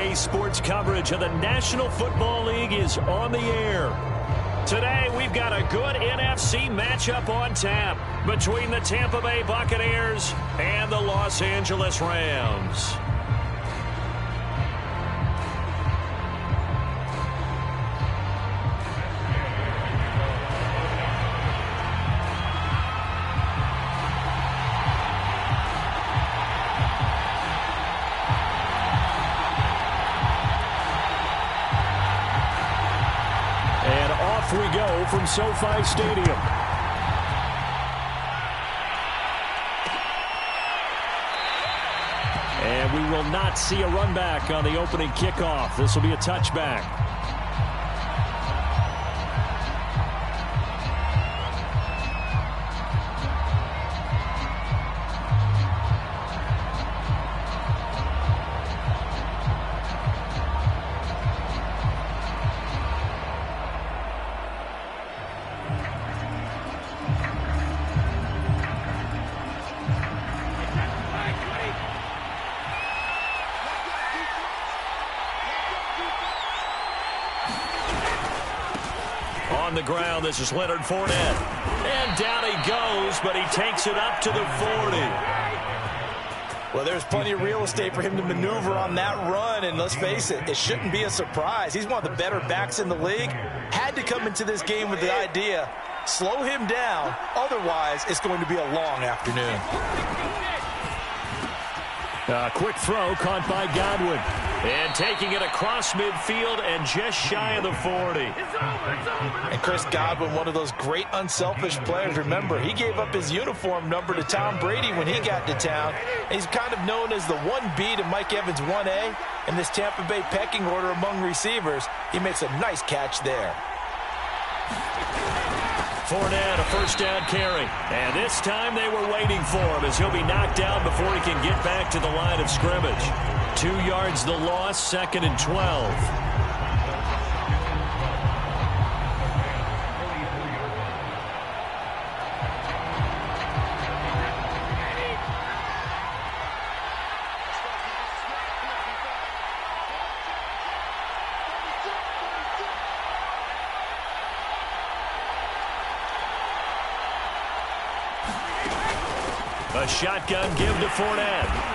EA Sports coverage of the National Football League is on the air. Today, we've got a good NFC matchup on tap between the Tampa Bay Buccaneers and the Los Angeles Rams. We go from SoFi Stadium. And we will not see a run back on the opening kickoff. This will be a touchback. On the ground, this is Leonard Fournette. And down he goes, but he takes it up to the 40. Well, there's plenty of real estate for him to maneuver on that run, and let's face it, it shouldn't be a surprise. He's one of the better backs in the league. Had to come into this game with the idea, slow him down, otherwise it's going to be a long afternoon. Quick throw caught by Godwin. And taking it across midfield and just shy of the 40. And Chris Godwin, one of those great unselfish players. Remember, he gave up his uniform number to Tom Brady when he got to town. And he's kind of known as the 1B to Mike Evans 1A in this Tampa Bay pecking order among receivers. He makes a nice catch there. Fournette, a first down carry. And this time they were waiting for him as he'll be knocked down before he can get back to the line of scrimmage. 2 yards the loss, 2nd and 12. A shotgun give to Fournette.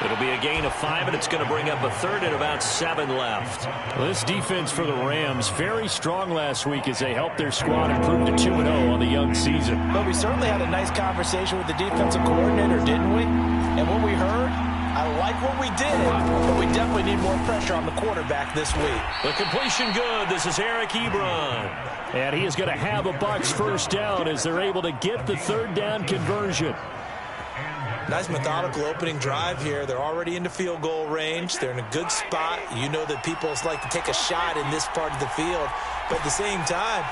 It'll be a gain of 5, and it's going to bring up a third and about 7 left. Well, this defense for the Rams, very strong last week as they helped their squad improve to 2-0 on the young season. But we certainly had a nice conversation with the defensive coordinator, didn't we? And what we heard, I like what we did, but we definitely need more pressure on the quarterback this week. The completion good. This is Eric Ebron. And he is going to have a Bucs first down as they're able to get the third down conversion. Nice methodical opening drive here. They're already into field goal range. They're in a good spot. You know that people like to take a shot in this part of the field. But at the same time,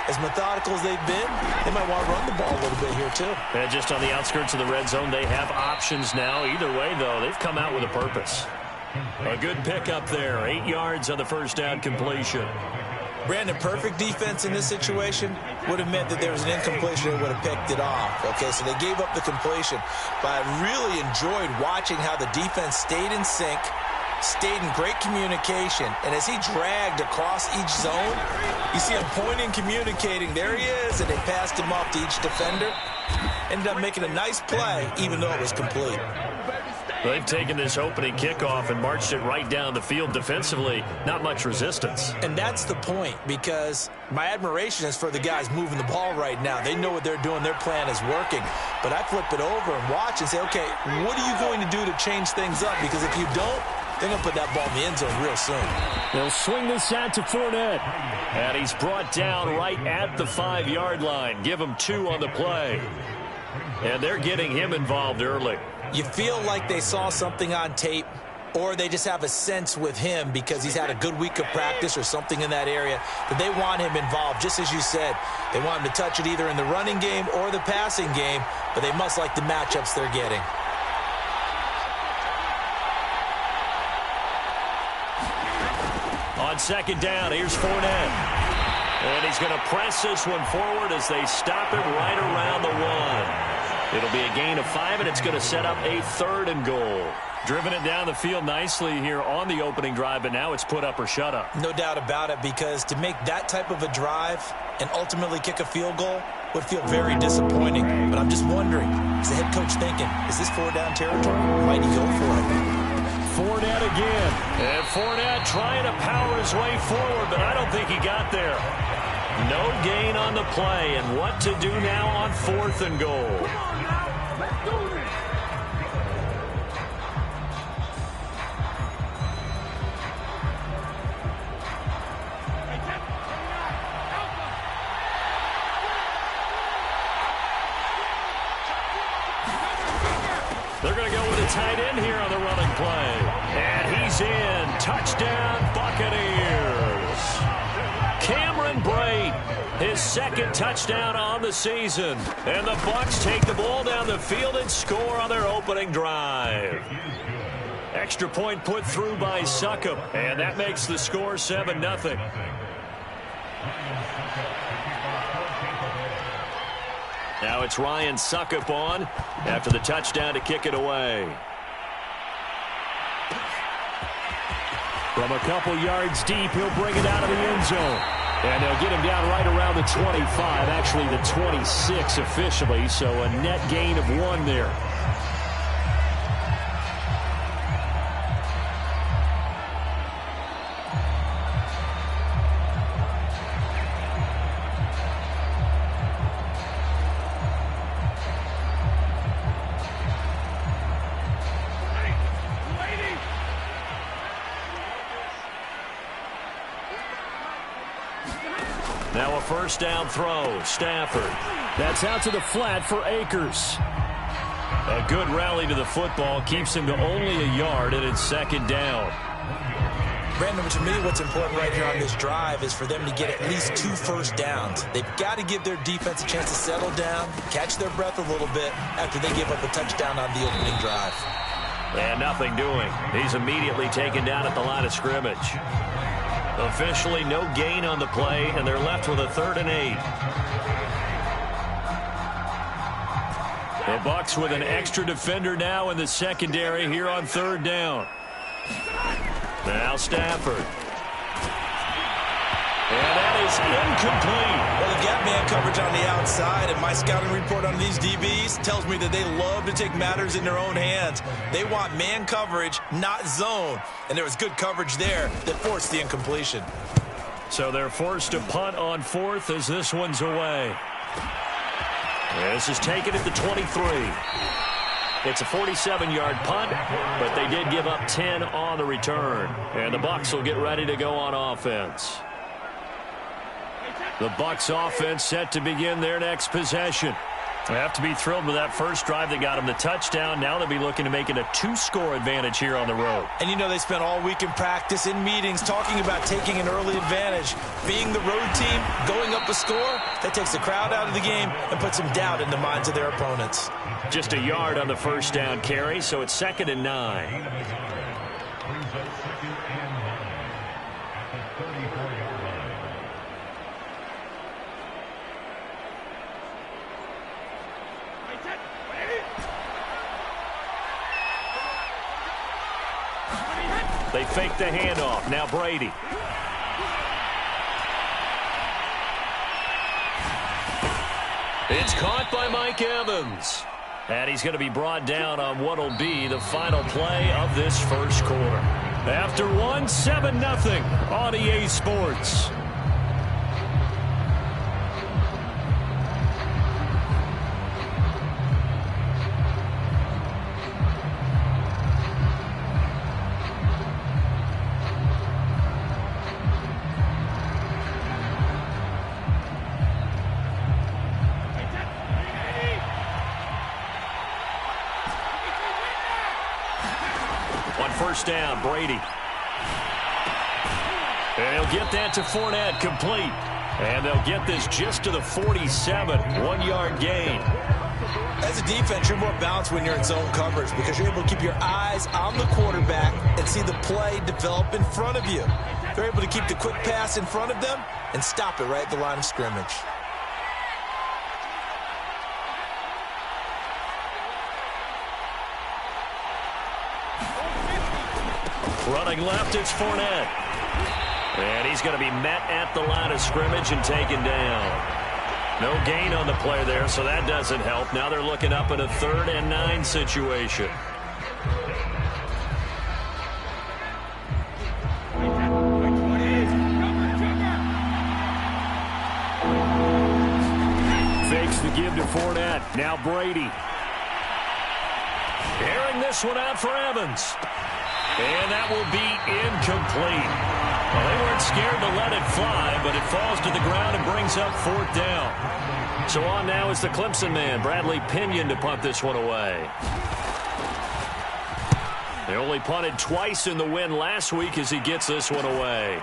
as methodical as they've been, they might want to run the ball a little bit here too. And just on the outskirts of the red zone, they have options now. Either way, though, they've come out with a purpose. A good pickup there. 8 yards on the first down completion. Brandon, perfect defense in this situation would have meant that there was an incompletion that would have picked it off. Okay, so they gave up the completion. But I really enjoyed watching how the defense stayed in sync, stayed in great communication. And as he dragged across each zone, you see him pointing, communicating. There he is, and they passed him off to each defender. Ended up making a nice play, even though it was complete. They've taken this opening kickoff and marched it right down the field defensively. Not much resistance. And that's the point, because my admiration is for the guys moving the ball right now. They know what they're doing. Their plan is working. But I flip it over and watch and say, okay, what are you going to do to change things up? Because if you don't, they're going to put that ball in the end zone real soon. They'll swing this out to Fournette. And he's brought down right at the 5-yard line. Give him 2 on the play. And they're getting him involved early. You feel like they saw something on tape, or they just have a sense with him because he's had a good week of practice or something in that area that they want him involved. Just as you said, they want him to touch it either in the running game or the passing game, but they must like the matchups they're getting. On second down, here's Fournette. And he's going to press this one forward as they stop it right around the 1. It'll be a gain of 5, and it's going to set up a 3rd and goal. Driven it down the field nicely here on the opening drive, but now it's put up or shut up. No doubt about it, because to make that type of a drive and ultimately kick a field goal would feel very disappointing. But I'm just wondering, is the head coach thinking, is this 4-down territory? Might he go for it? Fournette again. And Fournette trying to power his way forward, but I don't think he got there. No gain on the play, and what to do now on 4th and goal. They're going to go with a tight end here on the running play. And he's in. Touchdown, Buccaneers. Cameron Brate, his 2nd touchdown on the season. And the Bucs take the ball down the field and score on their opening drive. Extra point put through by Succop. And that makes the score 7-0. Now it's Ryan Succop on after the touchdown to kick it away. From a couple yards deep, he'll bring it out of the end zone. And they'll get him down right around the 25, actually the 26 officially, so a net gain of 1 there. Now a 1st down throw. Stafford. That's out to the flat for Akers. A good rally to the football keeps him to only a yard, and it's 2nd down. Brandon, to me, what's important right here on this drive is for them to get at least 2 first downs. They've got to give their defense a chance to settle down, catch their breath a little bit after they give up a touchdown on the opening drive. And nothing doing. He's immediately taken down at the line of scrimmage. Officially no gain on the play, and they're left with a 3rd and 8. The Bucs with an extra defender now in the secondary here on 3rd down. Now Stafford. And that is incomplete. Well, they've got man coverage on the outside, and my scouting report on these DBs tells me that they love to take matters in their own hands. They want man coverage, not zone. And there was good coverage there that forced the incompletion. So they're forced to punt on 4th as this one's away. This is taken at the 23. It's a 47-yard punt, but they did give up 10 on the return. And the Bucs will get ready to go on offense. The Bucs offense set to begin their next possession. They have to be thrilled with that first drive that got them the touchdown. Now they'll be looking to make it a 2-score advantage here on the road. And you know they spent all week in practice, in meetings, talking about taking an early advantage. Being the road team, going up a score, that takes the crowd out of the game and puts some doubt in the minds of their opponents. Just a yard on the 1st down carry, so it's 2nd and 9. They fake the handoff. Now Brady. It's caught by Mike Evans. And he's going to be brought down on what will be the final play of this first quarter. After 7-0 on EA Sports. First down, Brady. And he'll get that to Fournette, complete. And they'll get this just to the 47, 1-yard gain. As a defense, you're more balanced when you're in zone coverage because you're able to keep your eyes on the quarterback and see the play develop in front of you. They're able to keep the quick pass in front of them and stop it right at the line of scrimmage. Running left, it's Fournette. And he's going to be met at the line of scrimmage and taken down. No gain on the play there, so that doesn't help. Now they're looking up at a 3rd and 9 situation. Fakes the give to Fournette. Now Brady. Airing this one out for Evans. And that will be incomplete. Well, they weren't scared to let it fly, but it falls to the ground and brings up 4th down. So on now is the Clemson man, Bradley Pinion, to punt this one away. They only punted twice in the win last week as he gets this one away.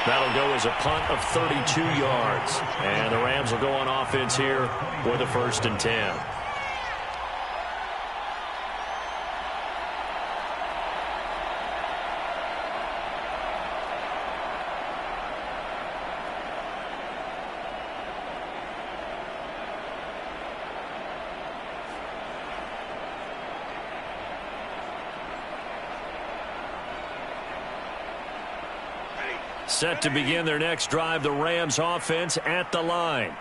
That'll go as a punt of 32 yards. And the Rams will go on offense here with a 1st and 10. Set to begin their next drive, the Rams offense at the line.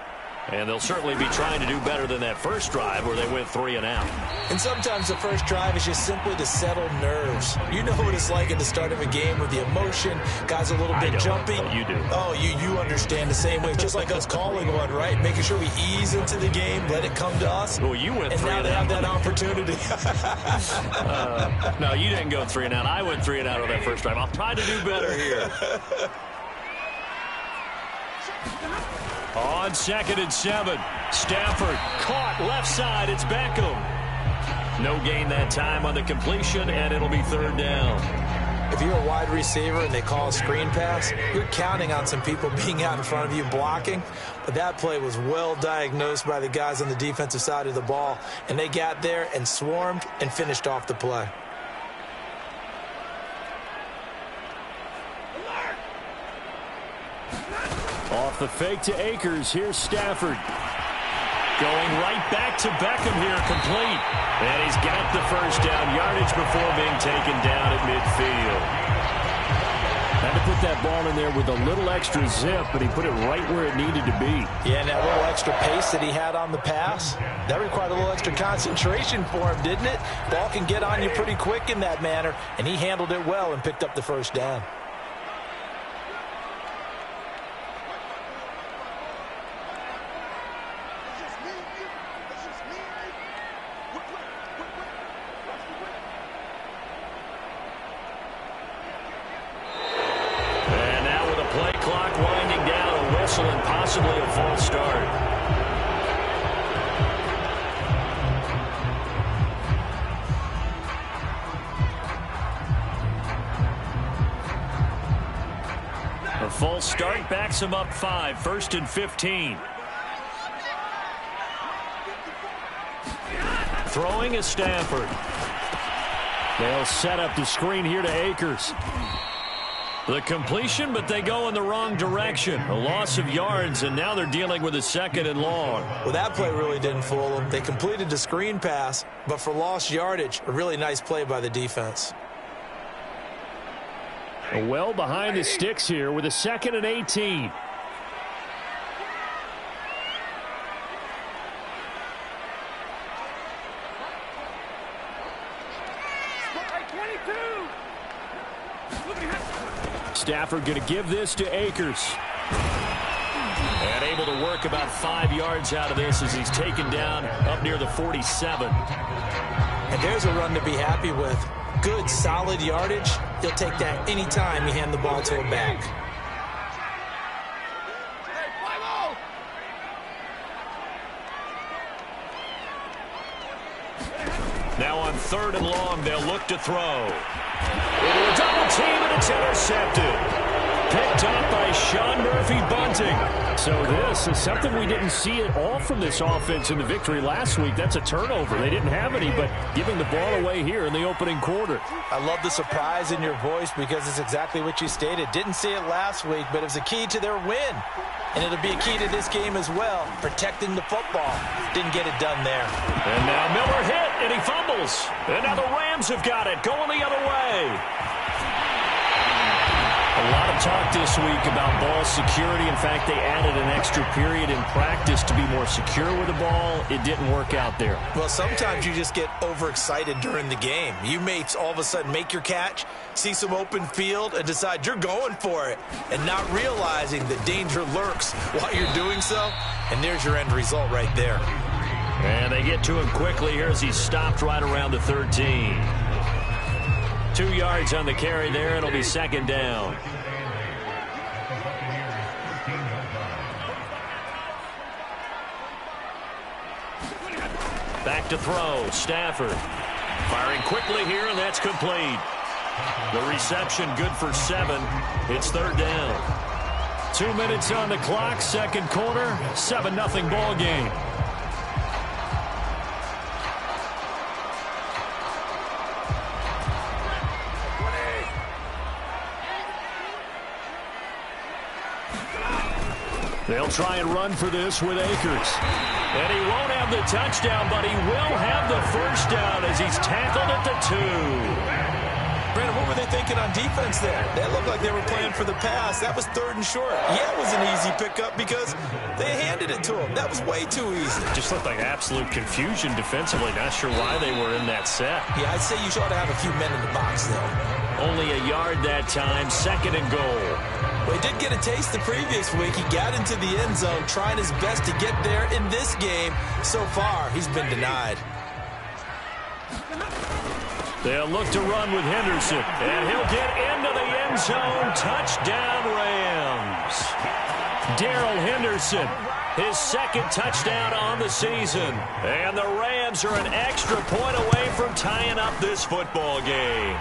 And they'll certainly be trying to do better than that first drive where they went 3 and out. And sometimes the first drive is just simply to settle nerves. You know what it's like at the start of a game with the emotion. Guys a little bit jumpy. Oh, you do. Oh, you understand the same way. Just like us calling one, right? Making sure we ease into the game, let it come to us. Well, you went 3 and out. And now they have that opportunity. No, you didn't go 3 and out. I went 3 and out on that first drive. I'll try to do better here. On 2nd and 7, Stafford caught left side. It's Beckham. No gain that time on the completion, and it'll be 3rd down. If you're a wide receiver and they call a screen pass, you're counting on some people being out in front of you blocking. But that play was well diagnosed by the guys on the defensive side of the ball, and they got there and swarmed and finished off the play. Off the fake to Akers. Here's Stafford. Going right back to Beckham here, complete. And he's got the first down yardage before being taken down at midfield. Had to put that ball in there with a little extra zip, but he put it right where it needed to be. Yeah, and that little extra pace that he had on the pass, that required a little extra concentration for him, didn't it? Ball can get on you pretty quick in that manner, and he handled it well and picked up the first down. And possibly a false start. A false start backs him up 5, 1st and 15. Throwing is Stafford. They'll set up the screen here to Akers. The completion, but they go in the wrong direction. A loss of yards, and now they're dealing with a 2nd and long. Well, that play really didn't fool them. They completed the screen pass, but for lost yardage, a really nice play by the defense. Well behind the sticks here with a 2nd and 18. Stafford going to give this to Akers. And able to work about 5 yards out of this as he's taken down up near the 47. And there's a run to be happy with. Good, solid yardage. He'll take that anytime you hand the ball to him back. Now on 3rd and long, they'll look to throw. Into a double team, and it's intercepted. picked up by Sean Murphy Bunting. So this is something we didn't see at all from this offense in the victory last week. That's a turnover. They didn't have any, but giving the ball away here in the opening quarter. I love the surprise in your voice because it's exactly what you stated. Didn't see it last week, but it was a key to their win. And it'll be a key to this game as well, protecting the football. Didn't get it done there. And now Miller hit, and he fumbles. And now the Rams have got it, going the other way. A lot of talk this week about ball security. In fact, they added an extra period in practice to be more secure with the ball. It didn't work out there. Well, sometimes you just get overexcited during the game. You may all of a sudden make your catch, see some open field, and decide you're going for it, and not realizing the danger lurks while you're doing so. And there's your end result right there. And they get to him quickly here as he's stopped right around the 13. 2 yards on the carry there. It'll be second down. Back to throw. Stafford firing quickly here, and that's complete. The reception good for 7. It's third down. 2 minutes on the clock, second quarter, 7-0 ball game. They'll try and run for this with Akers. And he won't have the touchdown, but he will have the first down as he's tackled at the 2. Brandon, what were they thinking on defense there? They looked like they were playing for the pass. That was third and short. Yeah, it was an easy pickup because they handed it to him. That was way too easy. Just looked like absolute confusion defensively. Not sure why they were in that set. Yeah, I'd say you ought to have a few men in the box, though. Only a yard that time, second and goal. Well, he did get a taste the previous week. He got into the end zone, trying his best to get there in this game. So far, he's been denied. They'll look to run with Henderson, and he'll get into the end zone. Touchdown, Rams. Darrell Henderson, his second touchdown on the season. And the Rams are an extra point away from tying up this football game.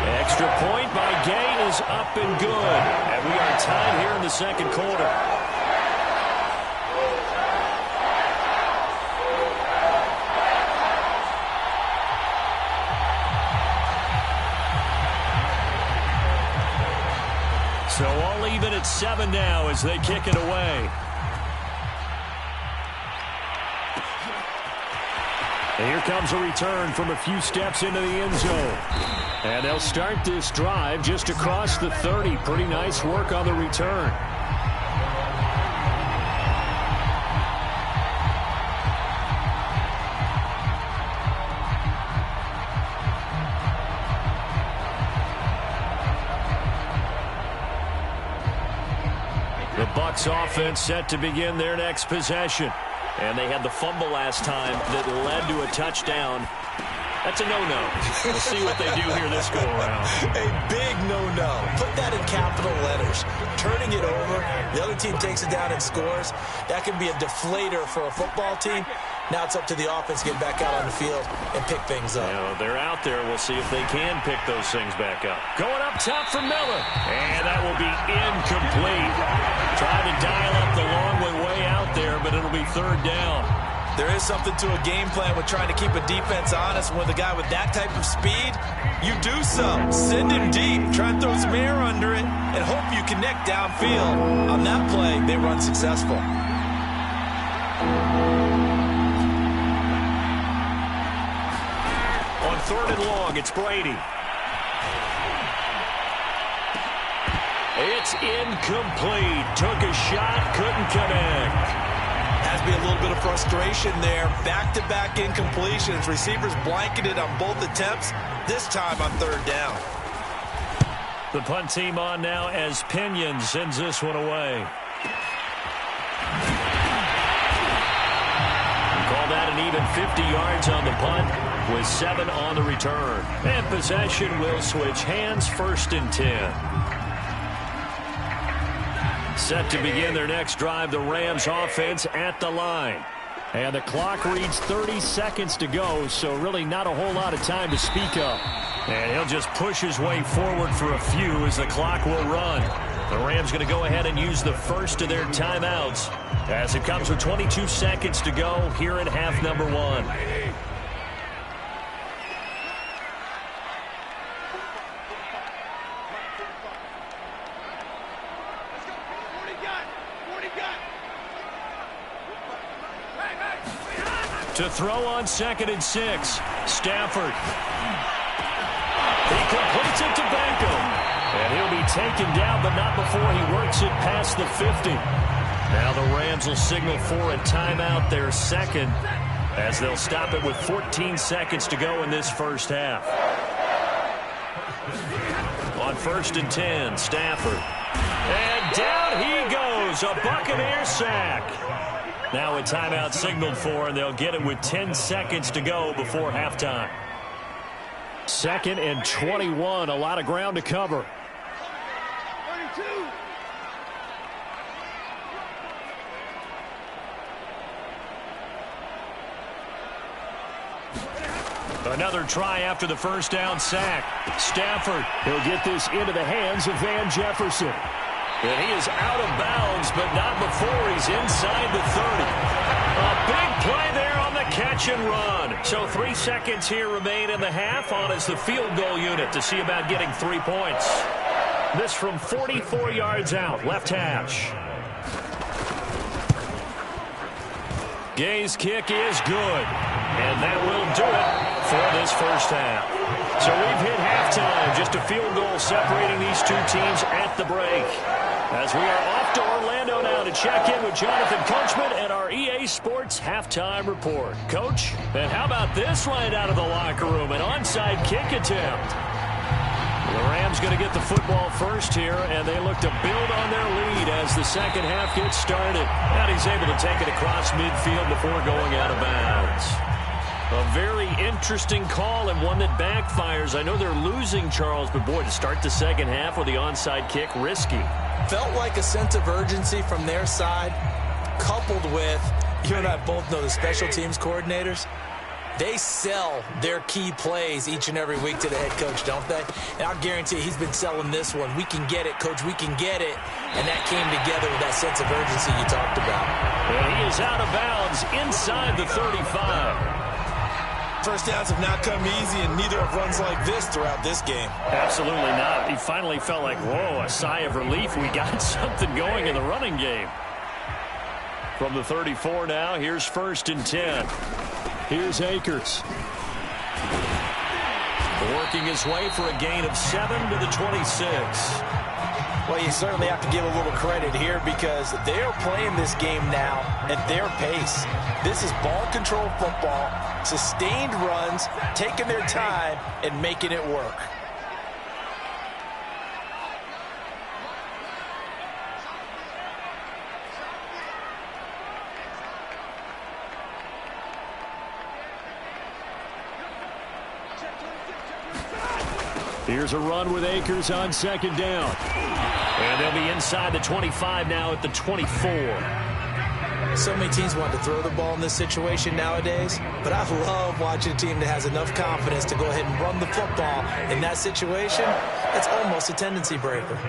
Extra point by Gay is up and good. And we are tied here in the second quarter. So all even at 7 now as they kick it away. And here comes a return from a few steps into the end zone. And they'll start this drive just across the 30. Pretty nice work on the return. The Bucs offense set to begin their next possession. And they had the fumble last time that led to a touchdown. That's a no-no. We'll see what they do here this go-around. A big no-no. Put that in capital letters. Turning it over, the other team takes it down and scores. That can be a deflator for a football team. Now it's up to the offense to get back out on the field and pick things up. You know, they're out there. We'll see if they can pick those things back up. Going up top for Miller. And that will be incomplete. Trying to dial up the long way out there, but it'll be third down. There is something to a game plan with trying to keep a defense honest. With a guy with that type of speed, you do so. Send him deep. Try and throw some air under it and hope you connect downfield. On that play, they run successful. On third and long, it's Brady. It's incomplete. Took a shot, couldn't connect. Has to be a little bit of frustration there. Back-to-back incompletions. Receivers blanketed on both attempts, this time on third down. The punt team on now as Pinion sends this one away. Call that an even 50 yards on the punt with 7 on the return. And possession will switch hands, first and 10. Set to begin their next drive, the Rams offense at the line. And the clock reads 30 seconds to go, so really not a whole lot of time to speak of. And he'll just push his way forward for a few as the clock will run. The Rams going to go ahead and use the first of their timeouts as it comes with 22 seconds to go here in half number 1. To throw on 2nd and 6. Stafford. He completes it to Beckham. And he'll be taken down, but not before he works it past the 50. Now the Rams will signal for a timeout, their second, as they'll stop it with 14 seconds to go in this first half. On 1st and 10, Stafford. And down he goes, a Buccaneer sack. Now a timeout signaled for, and they'll get it with 10 seconds to go before halftime. 2nd and 21, a lot of ground to cover. 32. Another try after the first down sack. Stafford, he'll get this into the hands of Van Jefferson. And he is out of bounds, but not before he's inside the 30. A big play there on the catch and run. So 3 seconds here remain in the half on as the field goal unit to see about getting 3 points. This from 44 yards out, left hash. Gay's kick is good. And that will do it for this first half. So we've hit halftime. Just a field goal separating these two teams at the break. As we are off to Orlando now to check in with Jonathan Coachman and our EA Sports Halftime Report. Coach, and how about this right out of the locker room? An onside kick attempt. The Rams going to get the football first here, and they look to build on their lead as the second half gets started. And he's able to take it across midfield before going out of bounds. A very interesting call and one that backfires. I know they're losing, Charles, but boy, to start the second half with the onside kick, risky. Felt like a sense of urgency from their side, coupled with, you and I both know the special teams coordinators. They sell their key plays each and every week to the head coach, don't they? And I'll guarantee he's been selling this one. We can get it, Coach. We can get it. And that came together with that sense of urgency you talked about. Well, he is out of bounds inside the 35. First downs have not come easy, and neither have runs like this throughout this game. Absolutely not. He finally felt like, whoa, a sigh of relief. We got something going in the running game. From the 34 now, here's 1st and 10. Here's Akers. Working his way for a gain of 7 to the 26. Well, you certainly have to give a little credit here because they're playing this game now at their pace. This is ball control football, sustained runs, taking their time, and making it work. Here's a run with Akers on 2nd down. And they'll be inside the 25 now at the 24. So many teams want to throw the ball in this situation nowadays, but I love watching a team that has enough confidence to go ahead and run the football in that situation. That's almost a tendency breaker.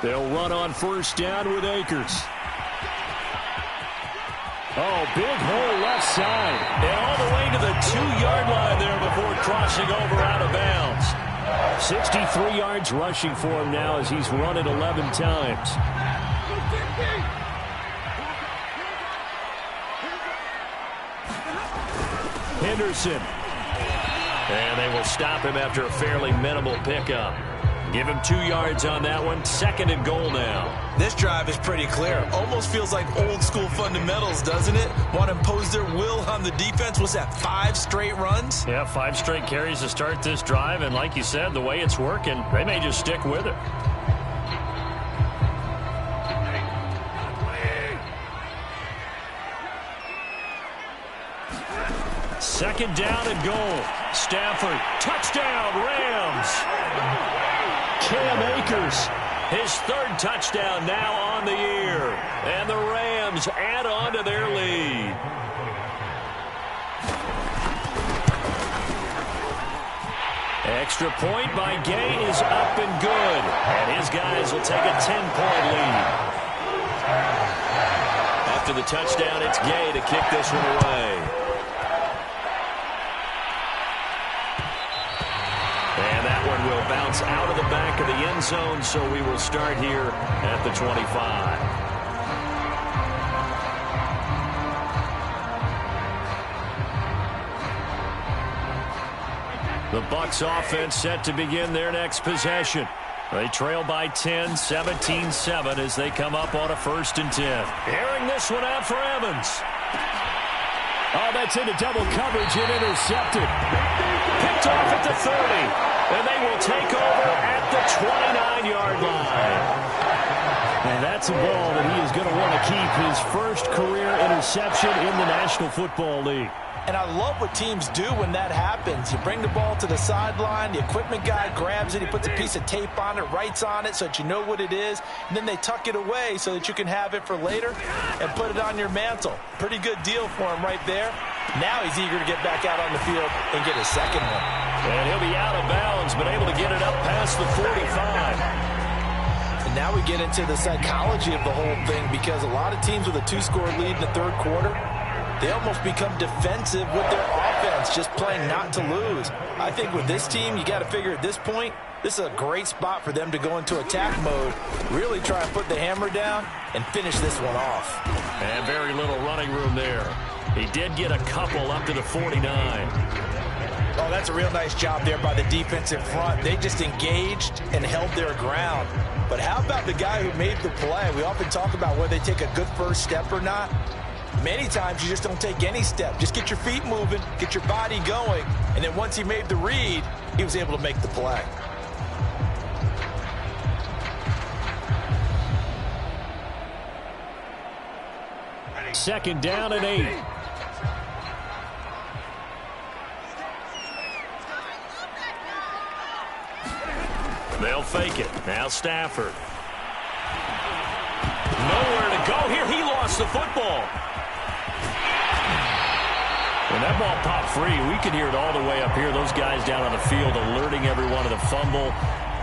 They'll run on 1st down with Akers. Oh, big hole left side. And all the way to the 2-yard line there before crossing over out of bounds. 63 yards rushing for him now as he's run it 11 times. Henderson. And they will stop him after a fairly minimal pickup. Give him 2 yards on that one. 2nd and goal now. This drive is pretty clear. Almost feels like old school fundamentals, doesn't it? Want to impose their will on the defense. Was that 5 straight runs? Yeah, 5 straight carries to start this drive. And like you said, the way it's working, they may just stick with it. Second down and goal. Stafford, touchdown, Rams. Cam Akers, his 3rd touchdown now on the year. And the Rams add on to their lead. Extra point by Gay is up and good. And his guys will take a 10-point lead. After the touchdown, it's Gay to kick this one away. And that one will bounce out of the back of the end zone, so we will start here at the 25. The Bucs offense set to begin their next possession. They trail by 10, 17-7 as they come up on a 1st and 10. Airing this one out for Evans. Oh, that's into double coverage and intercepted. Picked off at the 30. And they will take over at the 29-yard line. And that's a ball that he is going to want to keep, his first career interception in the National Football League. And I love what teams do when that happens. You bring the ball to the sideline, the equipment guy grabs it, he puts a piece of tape on it, writes on it so that you know what it is, and then they tuck it away so that you can have it for later and put it on your mantle. Pretty good deal for him right there. Now he's eager to get back out on the field and get his second one. And he'll be out of bounds, but able to get it up past the 45. And now we get into the psychology of the whole thing, because a lot of teams with a 2-score lead in the 3rd quarter, they almost become defensive with their offense, just playing not to lose. I think with this team, you got to figure at this point, this is a great spot for them to go into attack mode, really try and put the hammer down and finish this one off. And very little running room there. He did get a couple up to the 49. Oh, that's a real nice job there by the defense in front. They just engaged and held their ground. But how about the guy who made the play? We often talk about whether they take a good first step or not. Many times you just don't take any step. Just get your feet moving, get your body going, and then once he made the read, he was able to make the play. Second down and 8. They'll fake it. Now Stafford. Nowhere to go here. He lost the football. When that ball popped free, we could hear it all the way up here. Those guys down on the field alerting everyone of the fumble.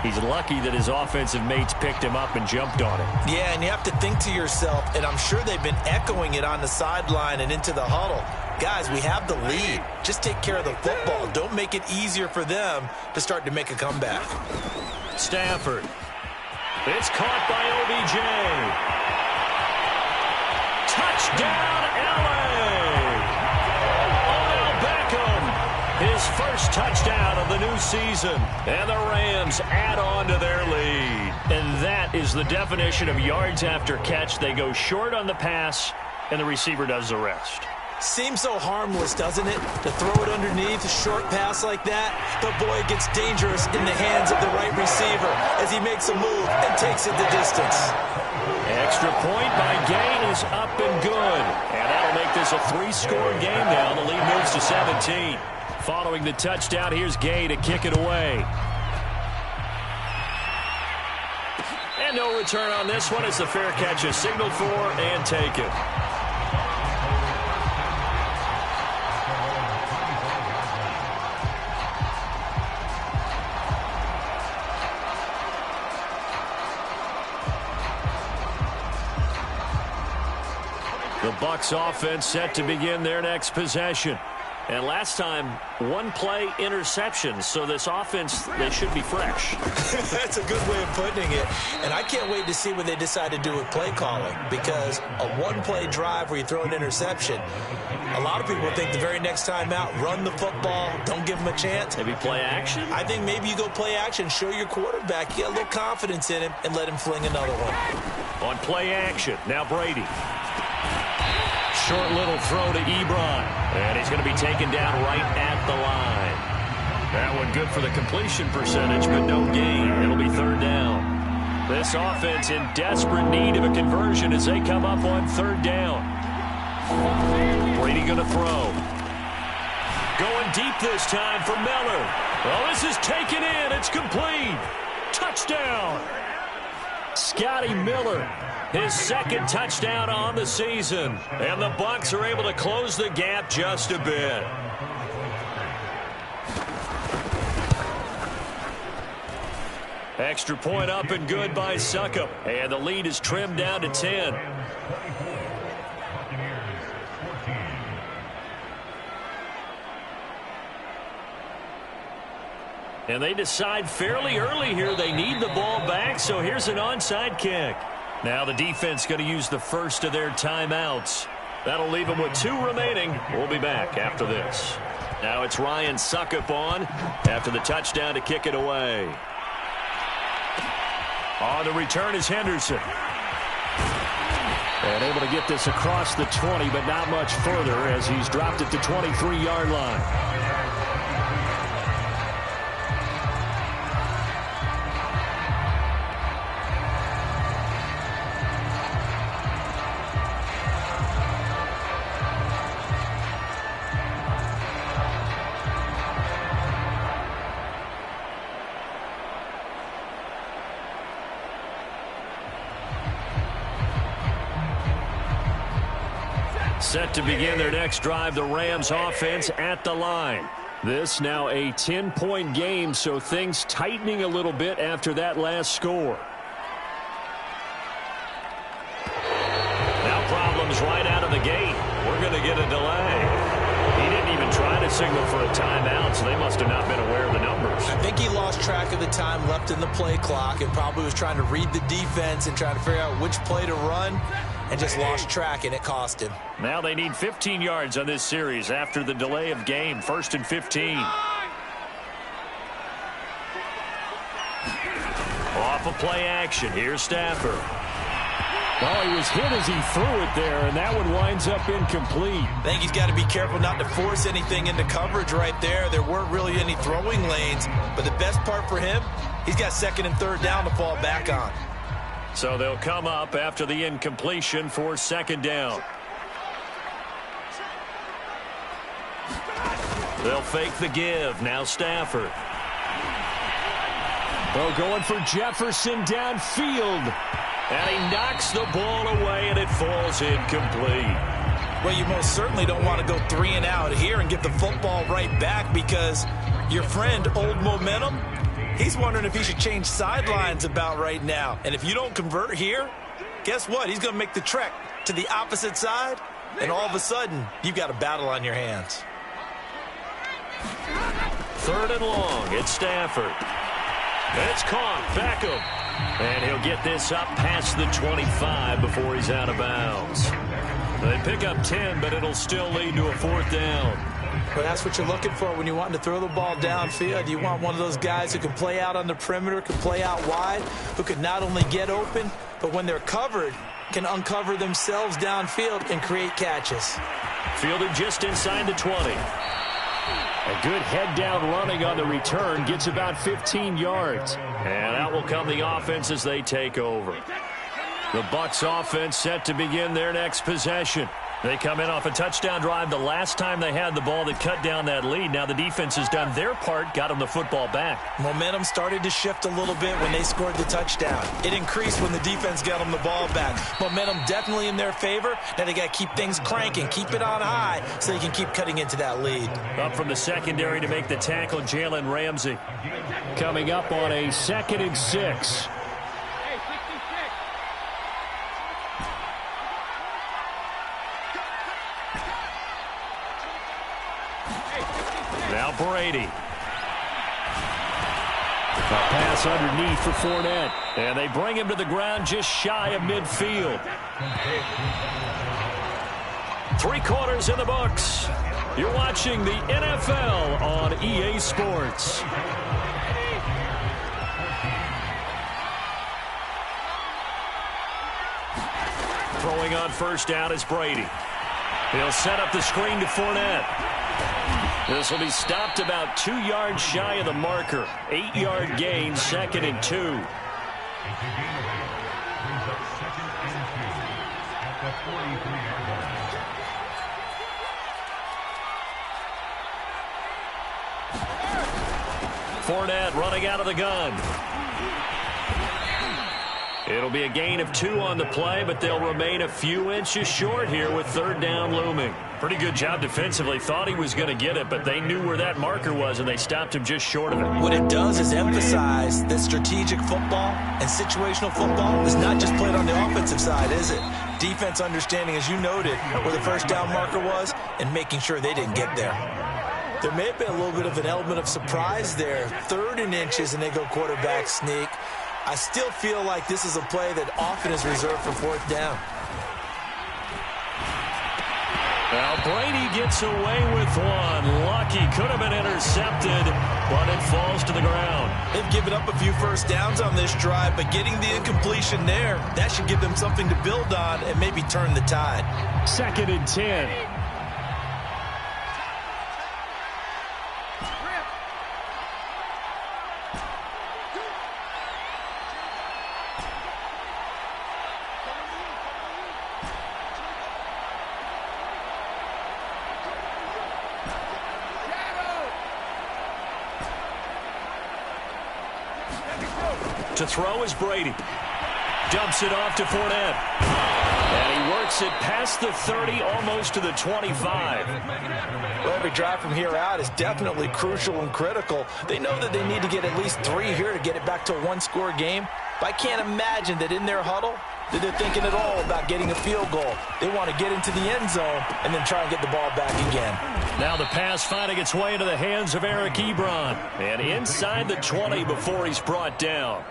He's lucky that his offensive mates picked him up and jumped on it. Yeah, and you have to think to yourself, and I'm sure they've been echoing it on the sideline and into the huddle. Guys, we have the lead. Just take care of the football. Don't make it easier for them to start to make a comeback. Stafford. It's caught by OBJ. Touchdown, L.A. His first touchdown of the new season. And the Rams add on to their lead. And that is the definition of yards after catch. They go short on the pass, and the receiver does the rest. Seems so harmless, doesn't it? To throw it underneath, a short pass like that. But boy, it gets dangerous in the hands of the right receiver as he makes a move and takes it the distance. Extra point by Gay is up and good. And that'll make this a 3-score game now. The lead moves to 17. Following the touchdown, here's Gay to kick it away. And no return on this one as the fair catch is signaled for and taken. The Bucs offense set to begin their next possession. And last time, 1-play interception. So this offense, they should be fresh. That's a good way of putting it. And I can't wait to see what they decide to do with play calling. Because a 1-play drive where you throw an interception, a lot of people think the very next time out, run the football, don't give them a chance. Maybe play action? I think maybe you go play action, show your quarterback, you get a little confidence in him, and let him fling another one. On play action, now Brady. Short little throw to Ebron. And he's going to be taken down right at the line. That one good for the completion percentage, but no gain. It'll be 3rd down. This offense in desperate need of a conversion as they come up on 3rd down. Brady going to throw. Going deep this time for Miller. Well, this is taken in. It's complete. Touchdown. Scotty Miller. His 2nd touchdown on the season. And the Bucs are able to close the gap just a bit. Extra point up and good by Succop. And the lead is trimmed down to 10. And they decide fairly early here they need the ball back, so here's an onside kick. Now the defense going to use the first of their timeouts. That'll leave them with 2 remaining. We'll be back after this. Now it's Ryan Succop on after the touchdown to kick it away. On the return is Henderson. And able to get this across the 20, but not much further as he's dropped it to 23-yard line. Set to begin their next drive, the Rams offense at the line. This now a 10-point game, so things tightening a little bit after that last score. Now problems right out of the gate. We're going to get a delay. He didn't even try to signal for a timeout, so they must have not been aware of the numbers. I think he lost track of the time left in the play clock and probably was trying to read the defense and trying to figure out which play to run. And just lost track, and it cost him. Now they need 15 yards on this series after the delay of game. 1st and 15. Off of play action. Here's Stafford. Well, he was hit as he threw it there, and that one winds up incomplete. I think he's got to be careful not to force anything into coverage right there. There weren't really any throwing lanes, but the best part for him, he's got 2nd and 3rd down to fall back on. So they'll come up after the incompletion for 2nd down. They'll fake the give. Now Stafford. Well, going for Jefferson downfield. And he knocks the ball away, and it falls incomplete. Well, you most certainly don't want to go 3 and out here and get the football right back because your friend, Old Momentum, he's wondering if he should change sidelines about right now. And if you don't convert here, guess what? He's going to make the trek to the opposite side, and all of a sudden, you've got a battle on your hands. 3rd and long. It's Stafford. It's caught. Beckham. And he'll get this up past the 25 before he's out of bounds. They pick up 10, but it'll still lead to a 4th down. Well, that's what you're looking for when you want to throw the ball downfield. You want one of those guys who can play out on the perimeter, can play out wide, who can not only get open, but when they're covered, can uncover themselves downfield and create catches. Fielded just inside the 20. A good head-down running on the return gets about 15 yards. And out will come the offense as they take over. The Bucs offense set to begin their next possession. They come in off a touchdown drive the last time they had the ball that cut down that lead. Now the defense has done their part, got them the football back. Momentum started to shift a little bit when they scored the touchdown. It increased when the defense got them the ball back. Momentum definitely in their favor. Now they got to keep things cranking, keep it on high so they can keep cutting into that lead. Up from the secondary to make the tackle, Jalen Ramsey. Coming up on a 2nd and 6. Now Brady. A pass underneath for Fournette. And they bring him to the ground just shy of midfield. 3 quarters in the books. You're watching the NFL on EA Sports. Throwing on 1st down is Brady. He'll set up the screen to Fournette. This will be stopped about 2 yards shy of the marker. 8-yard gain, 2nd and 2. Fournette running out of the gun. It'll be a gain of 2 on the play, but they'll remain a few inches short here with third down looming. Pretty good job defensively. Thought he was going to get it, but they knew where that marker was, and they stopped him just short of it. What it does is emphasize that strategic football and situational football is not just played on the offensive side, is it? Defense understanding, as you noted, where the first down marker was and making sure they didn't get there. There may have been a little bit of an element of surprise there. 3rd and inches, and they go quarterback sneak. I still feel like this is a play that often is reserved for 4th down. Well, Brady gets away with one. Lucky, could have been intercepted, but it falls to the ground. They've given up a few first downs on this drive, but getting the incompletion there, that should give them something to build on and maybe turn the tide. 2nd and 10. To throw is Brady. Dumps it off to Fournette. And he works it past the 30, almost to the 25. Well, every drive from here out is definitely crucial and critical. They know that they need to get at least 3 here to get it back to a 1-score game. But I can't imagine that in their huddle that they're thinking at all about getting a field goal. They want to get into the end zone and then try and get the ball back again. Now the pass finding its way into the hands of Eric Ebron. And inside the 20 before he's brought down.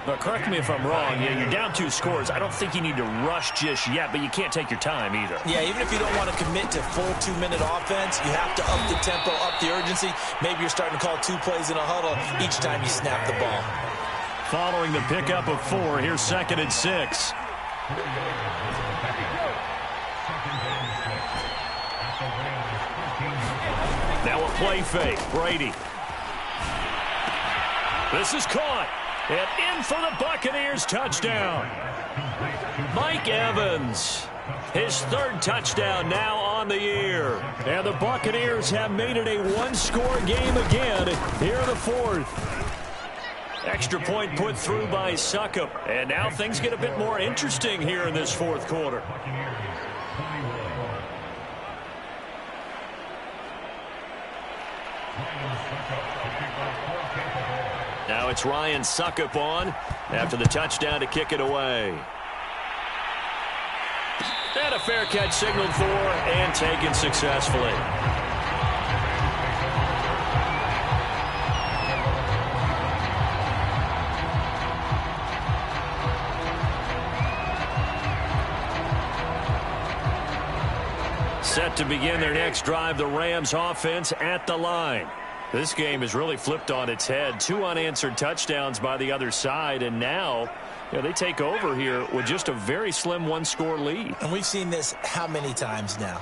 Now, correct me if I'm wrong. Yeah, you're down 2 scores. I don't think you need to rush just yet, but you can't take your time either. Yeah, even if you don't want to commit to full 2-minute offense, you have to up the tempo, up the urgency. Maybe you're starting to call 2 plays in a huddle each time you snap the ball. Following the pickup of 4, here's 2nd and 6. Now a play fake. Brady. This is caught. And in for the Buccaneers touchdown. Mike Evans. His 3rd touchdown now on the year. And the Buccaneers have made it a 1-score game again here in the 4th. Extra point put through by Succop. And now things get a bit more interesting here in this 4th quarter. Now it's Ryan Succop on after the touchdown to kick it away. And a fair catch signaled for and taken successfully. Set to begin their next drive, the Rams offense at the line. This game is really flipped on its head. 2 unanswered touchdowns by the other side, and now they take over here with just a very slim 1-score lead. And we've seen this how many times now?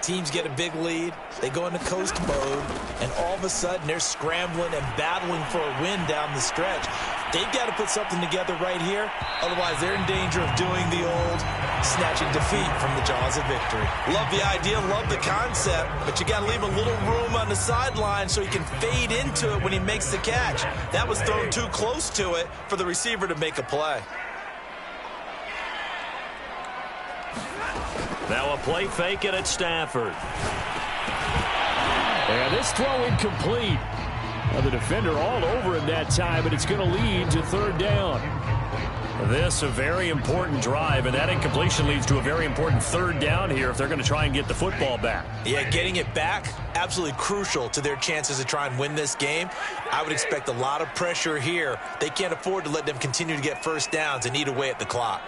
Teams get a big lead, they go into coast mode, and all of a sudden they're scrambling and battling for a win down the stretch. They've got to put something together right here, otherwise they're in danger of doing the old snatching defeat from the jaws of victory. Love the idea, love the concept, but you got to leave a little room on the sideline so he can fade into it when he makes the catch. That was thrown too close to it for the receiver to make a play. Now a play fake it at Stafford. And this throw incomplete. Now the defender all over him that time, but it's going to lead to 3rd down. This a very important drive, and that incompletion leads to a very important 3rd down here if they're going to try and get the football back. Yeah, getting it back, absolutely crucial to their chances to try and win this game. I would expect a lot of pressure here. They can't afford to let them continue to get first downs and eat away at the clock.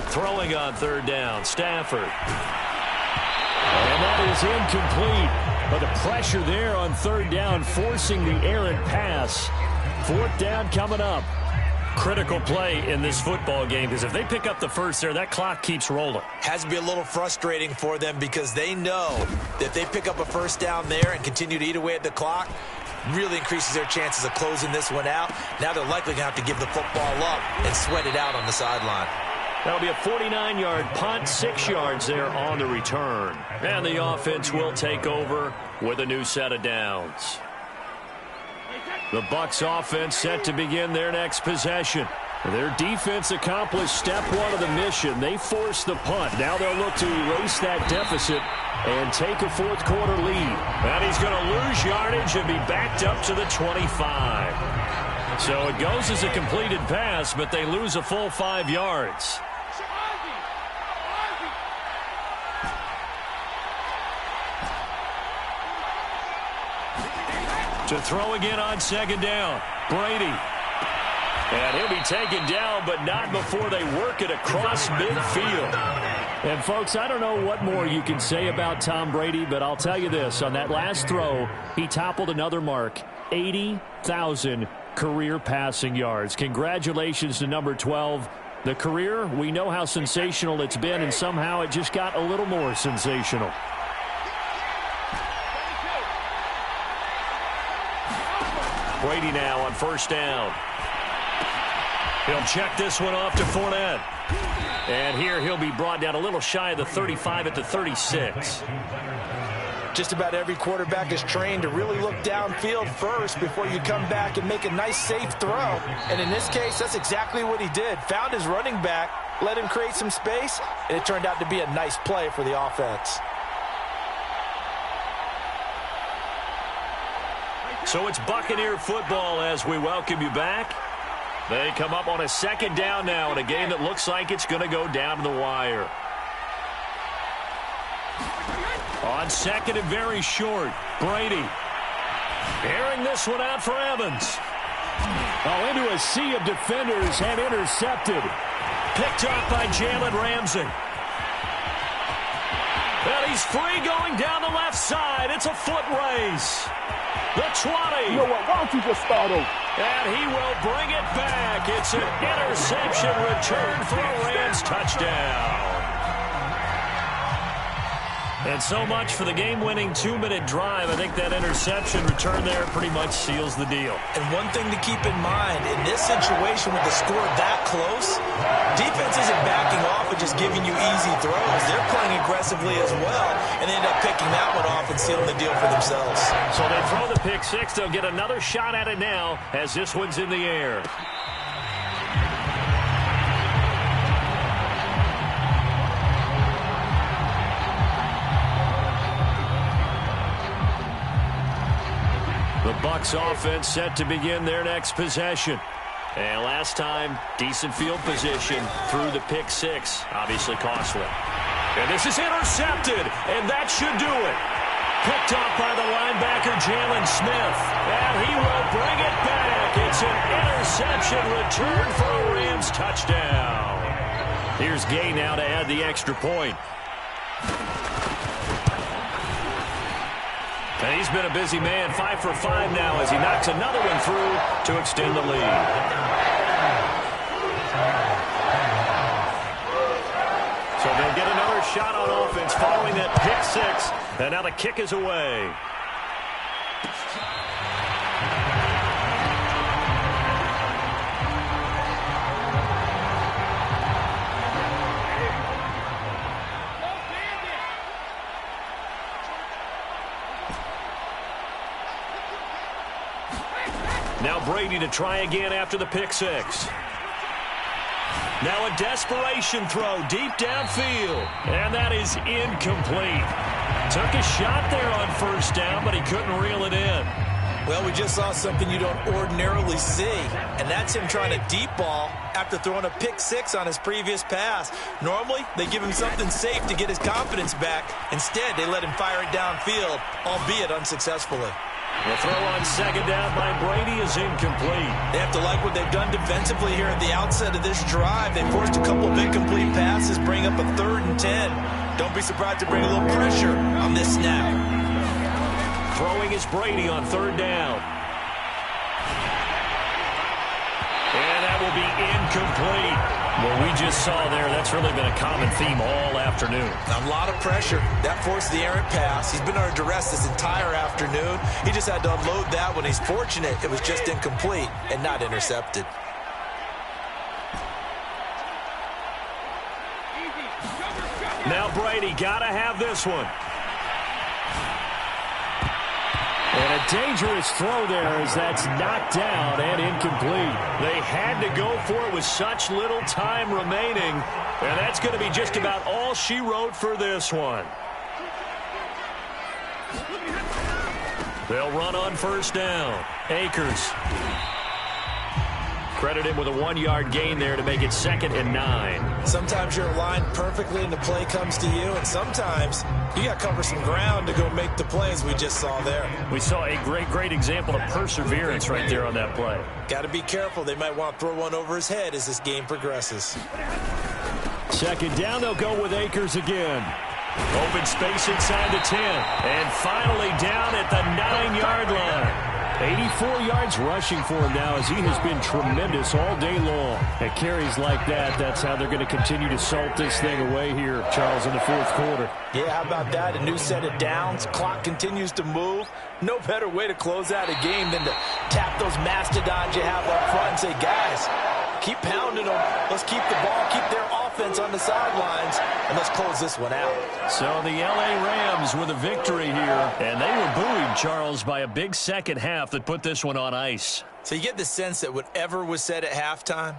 Throwing on 3rd down, Stafford. And that is incomplete. But the pressure there on 3rd down, forcing the errant pass. 4th down coming up. Critical play in this football game, because if they pick up the first there, that clock keeps rolling. Has to be a little frustrating for them because they know that if they pick up a first down there and continue to eat away at the clock, really increases their chances of closing this one out. Now they're likely going to have to give the football up and sweat it out on the sideline. That'll be a 49-yard punt, 6 yards there on the return. And the offense will take over with a new set of downs. The Bucs offense set to begin their next possession. Their defense accomplished step one of the mission. They forced the punt. Now they'll look to erase that deficit and take a fourth quarter lead. And he's going to lose yardage and be backed up to the 25. So it goes as a completed pass, but they lose a full 5 yards. To throw again on second down, Brady. And he'll be taken down, but not before they work it across midfield. And, folks, I don't know what more you can say about Tom Brady, but I'll tell you this. On that last throw, he toppled another mark, 80,000 career passing yards. Congratulations to number 12. The career, we know how sensational it's been, and somehow it just got a little more sensational. Brady now on first down. He'll check this one off to Fournette. And here he'll be brought down a little shy of the 35 at the 36. Just about every quarterback is trained to really look downfield first before you come back and make a nice, safe throw. And in this case, that's exactly what he did. Found his running back, let him create some space, and it turned out to be a nice play for the offense. So it's Buccaneer football as we welcome you back. They come up on a second down now in a game that looks like it's going to go down to the wire. On second and very short, Brady. Airing this one out for Evans. Oh, into a sea of defenders and intercepted. Picked up by Jalen Ramsey. And he's free going down the left side. It's a foot race. The 20. You know what? Why don't you just start over? And he will bring it back. It's an interception return for a Rams touchdown. And so much for the game-winning 2-minute drive. I think that interception return there pretty much seals the deal. And one thing to keep in mind, in this situation with the score that close, defense isn't backing off and just giving you easy throws. They're playing aggressively as well, and they end up picking that one off and sealing the deal for themselves. So they throw the pick six. They'll get another shot at it now as this one's in the air. The Bucs offense set to begin their next possession. And last time, decent field position through the pick six. Obviously costly. And this is intercepted, and that should do it. Picked off by the linebacker, Jalen Smith. And he will bring it back. It's an interception return for a Rams touchdown. Here's Gay now to add the extra point. And he's been a busy man, 5 for 5 now as he knocks another one through to extend the lead. So they'll get another shot on offense following that pick six. And now the kick is away. Now Brady to try again after the pick six. Now a desperation throw deep downfield. And that is incomplete. Took a shot there on first down, but he couldn't reel it in. Well, we just saw something you don't ordinarily see, and that's him trying to deep ball after throwing a pick six on his previous pass. Normally, they give him something safe to get his confidence back. Instead, they let him fire it downfield, albeit unsuccessfully. The throw on second down by Brady is incomplete. They have to like what they've done defensively here at the outset of this drive. They forced a couple of incomplete passes, bring up a 3rd and 10. Don't be surprised to bring a little pressure on this snap. Throwing is Brady on 3rd down. And that will be incomplete. What we just saw there, that's really been a common theme all afternoon. A lot of pressure. That forced the errant pass. He's been under duress this entire afternoon. He just had to unload that one. He's fortunate it was just incomplete and not intercepted. Now Brady got to have this one. And a dangerous throw there as that's knocked down and incomplete. They had to go for it with such little time remaining. And that's going to be just about all she wrote for this one. They'll run on first down. Akers. Credit him with a 1-yard gain there to make it 2nd and 9. Sometimes you're aligned perfectly and the play comes to you, and sometimes you got to cover some ground to go make the plays we just saw there. We saw a great example of perseverance right there on that play. Got to be careful. They might want to throw one over his head as this game progresses. 2nd down, they'll go with Akers again. Open space inside the 10. And finally down at the 9-yard line. 84 yards rushing for him now as he has been tremendous all day long. At carries like that, that's how they're going to continue to salt this thing away here, Charles, in the 4th quarter. Yeah, how about that? A new set of downs. Clock continues to move. No better way to close out a game than to tap those mastodons you have up front and say, guys, keep pounding them. Let's keep the ball, keep their offense on the sidelines, and let's close this one out. So the L.A. Rams with a victory here, and they were buoyed, Charles, by a big second half that put this one on ice. So you get the sense that whatever was said at halftime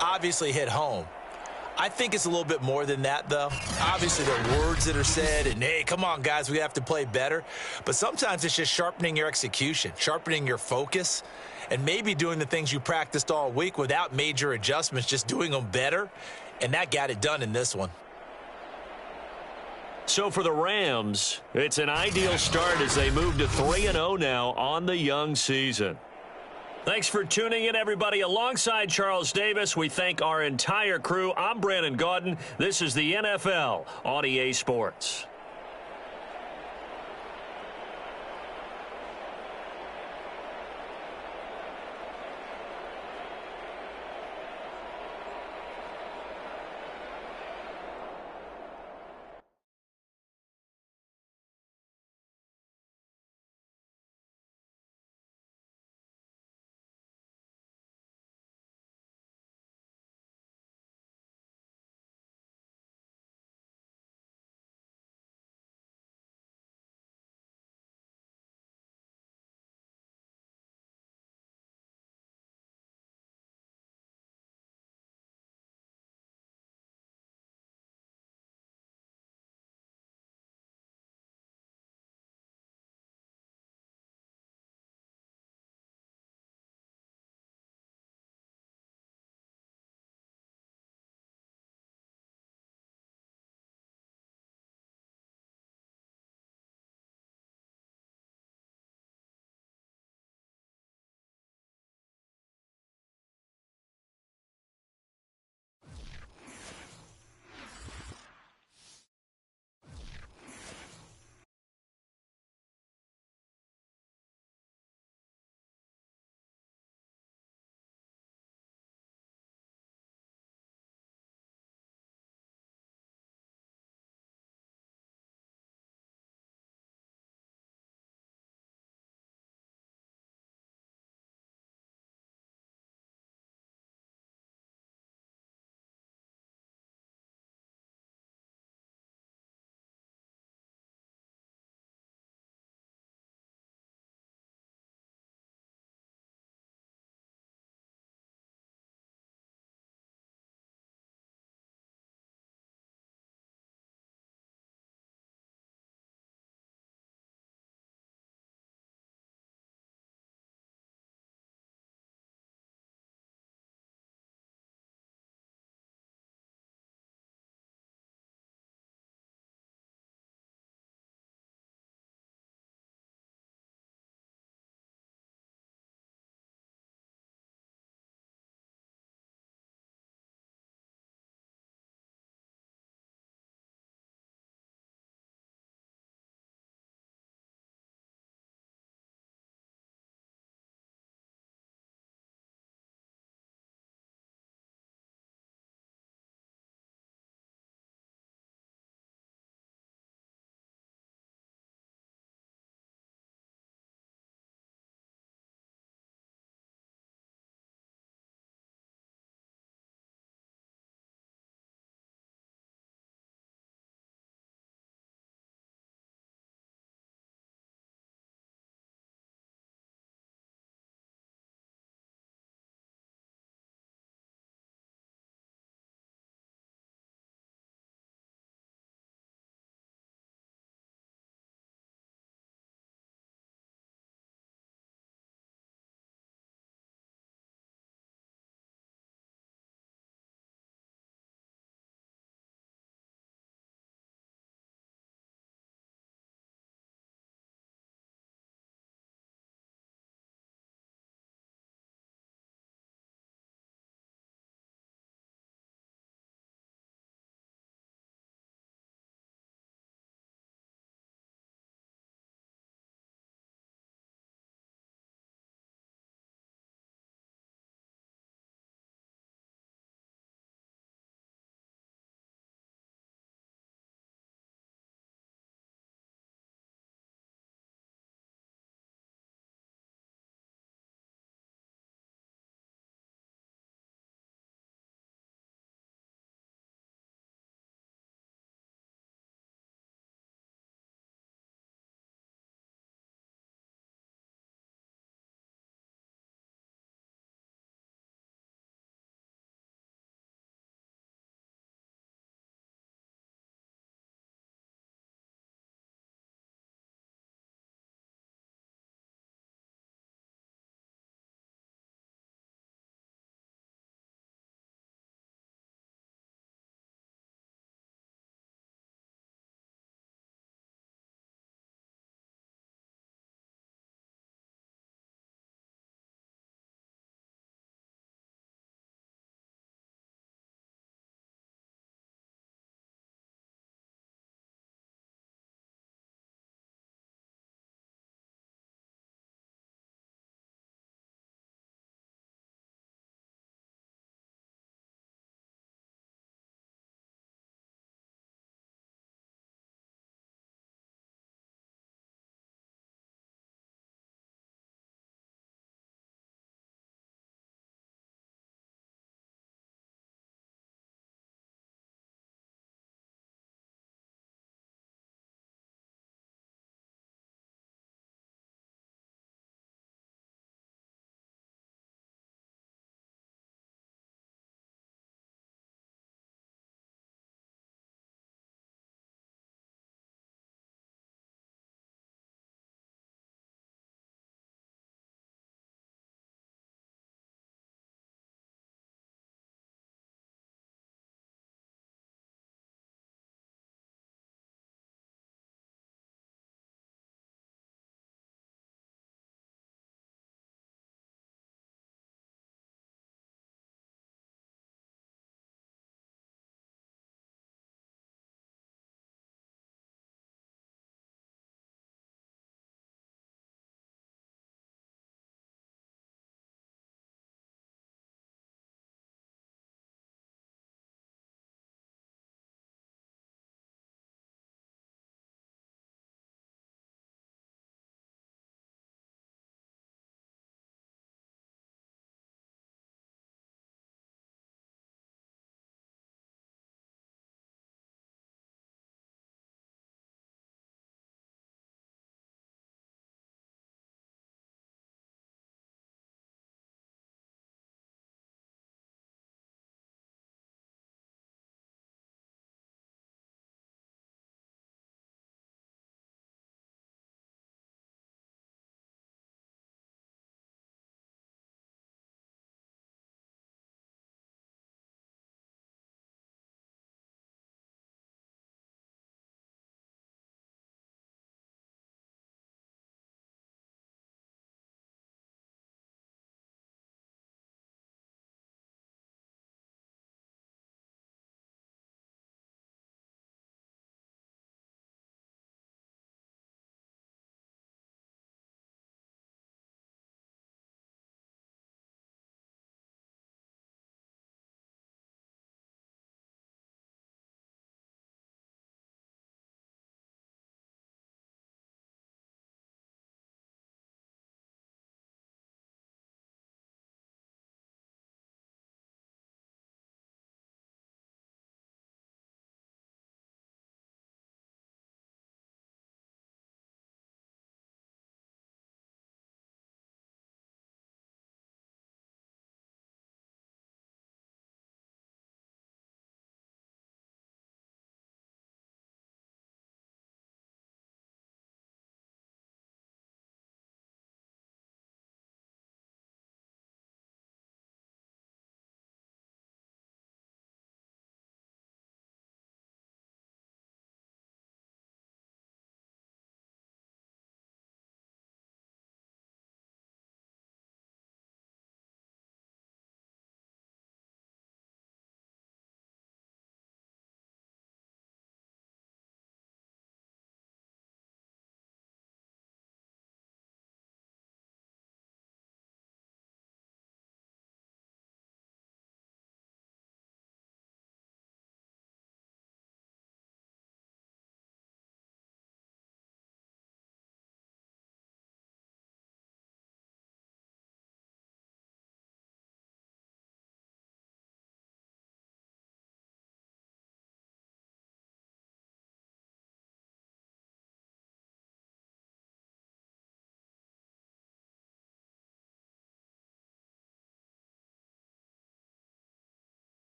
obviously hit home. I think it's a little bit more than that, though. Obviously, there are words that are said, and, hey, come on, guys, we have to play better. But sometimes it's just sharpening your execution, sharpening your focus, and maybe doing the things you practiced all week without major adjustments, just doing them better. And that got it done in this one. So for the Rams, it's an ideal start as they move to 3-0 now on the young season. Thanks for tuning in, everybody. Alongside Charles Davis, we thank our entire crew. I'm Brandon Gaudin. This is the NFL on EA Sports.